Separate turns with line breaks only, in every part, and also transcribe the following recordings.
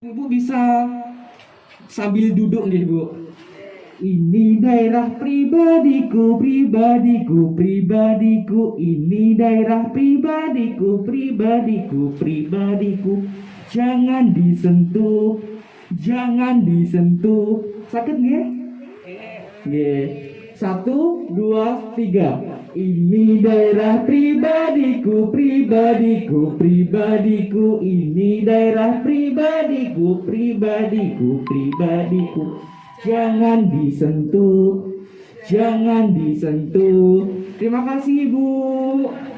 Ibu bisa sambil duduk nih Bu. Ini daerah pribadiku, pribadiku, pribadiku. Ini daerah pribadiku, pribadiku, pribadiku. Jangan disentuh, jangan disentuh. Sakit nggak? Nggak. 1, 2, 3. Ini daerah pribadiku, pribadiku, pribadiku. Ini daerah pribadiku, pribadiku, pribadiku. Jangan disentuh, jangan disentuh. Terima kasih Ibu.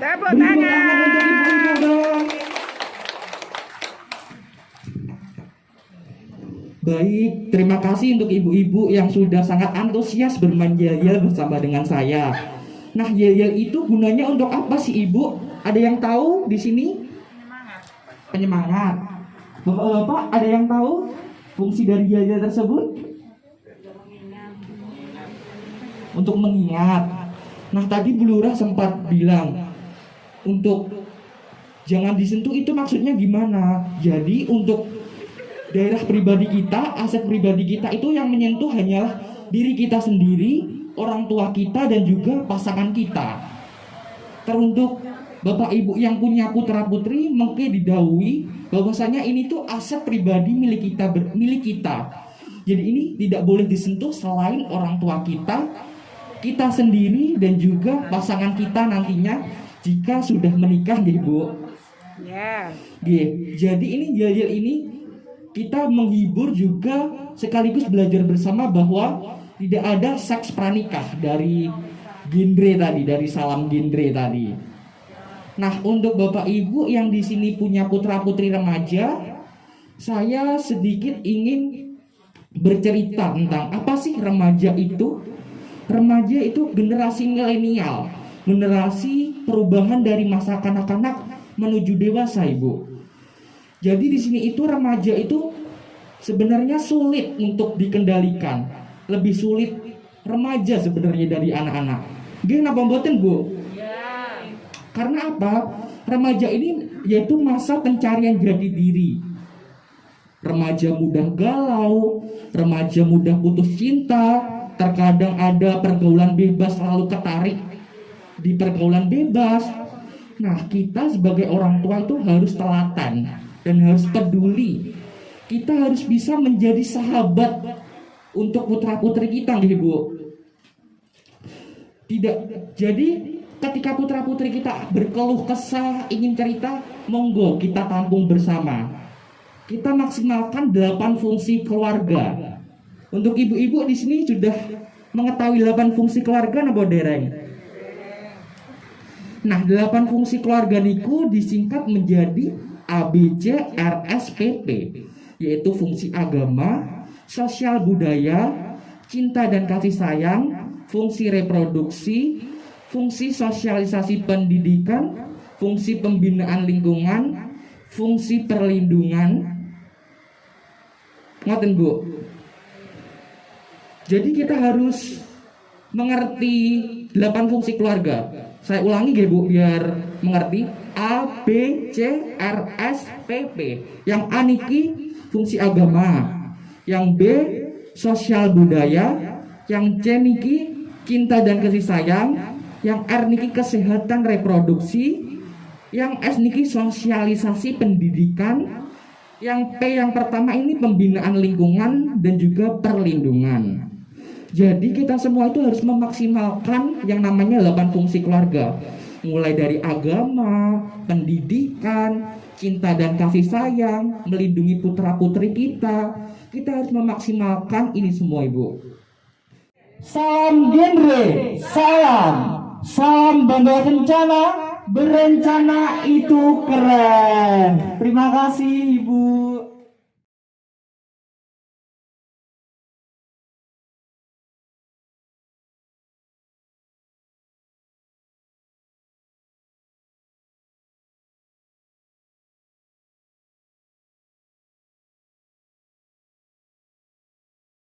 Tepuk
Beri
tangan
untuk ibu-ibu dong. Baik, terima kasih untuk ibu-ibu yang sudah sangat antusias bermain yel-yel bersama dengan saya. Nah, yel-yel itu gunanya untuk apa sih Ibu? Ada yang tahu di sini? Penyemangat. Bapak-bapak, ada yang tahu fungsi dari yel-yel tersebut? Untuk mengingat. Nah, tadi Bu Lurah sempat bilang untuk jangan disentuh itu maksudnya gimana? Jadi untuk daerah pribadi kita, aset pribadi kita itu yang menyentuh hanyalah diri kita sendiri, orang tua kita dan juga pasangan kita. Teruntuk Bapak Ibu yang punya putra putri mungkin didahului bahwasanya ini tuh aset pribadi milik kita. Jadi ini tidak boleh disentuh selain orang tua kita sendiri dan juga pasangan kita nantinya jika sudah menikah nih Bu.
Ya.
Jadi ini yel-yel ini kita menghibur juga sekaligus belajar bersama bahwa tidak ada seks pranikah dari genre tadi, dari salam genre tadi. Nah, untuk Bapak Ibu yang di sini punya putra-putri remaja, saya sedikit ingin bercerita tentang apa sih remaja itu. Remaja itu generasi milenial, generasi perubahan dari masa kanak-kanak menuju dewasa, Ibu. Jadi di sini itu remaja itu sebenarnya sulit untuk dikendalikan, lebih sulit remaja sebenarnya dari anak-anak. Gimana pembuatan Bu? Ya. Karena apa? Remaja ini yaitu masa pencarian jati diri. Remaja mudah galau, remaja mudah putus cinta, terkadang ada pergaulan bebas lalu ketarik di pergaulan bebas. Nah, kita sebagai orang tua itu harus telatan dan harus peduli. Kita harus bisa menjadi sahabat untuk putra-putri kita, Bu. Tidak. Jadi ketika putra-putri kita berkeluh kesah, ingin cerita, monggo kita tampung bersama. Kita maksimalkan 8 fungsi keluarga. Untuk ibu-ibu di sini sudah mengetahui 8 fungsi keluarga napa dereng? Nah, 8 fungsi keluarga niku disingkat menjadi ABCRSPP, yaitu fungsi agama, sosial budaya, cinta dan kasih sayang, fungsi reproduksi, fungsi sosialisasi pendidikan, fungsi pembinaan lingkungan, fungsi perlindungan. Ngoten Bu. Jadi kita harus mengerti 8 fungsi keluarga. Saya ulangi ya Bu biar mengerti. A, B, C, R, S, P, P. Yang A niki fungsi agama, yang B sosial budaya, yang C niki cinta dan kasih sayang, yang R niki kesehatan reproduksi, yang S niki sosialisasi pendidikan, yang P yang pertama ini pembinaan lingkungan dan juga perlindungan. Jadi kita semua itu harus memaksimalkan yang namanya 8 fungsi keluarga. Mulai dari agama, pendidikan, cinta dan kasih sayang, melindungi putra-putri kita. Kita harus memaksimalkan ini semua, Ibu. Salam genre, salam Bangga Kencana, berencana itu keren. Terima kasih Ibu.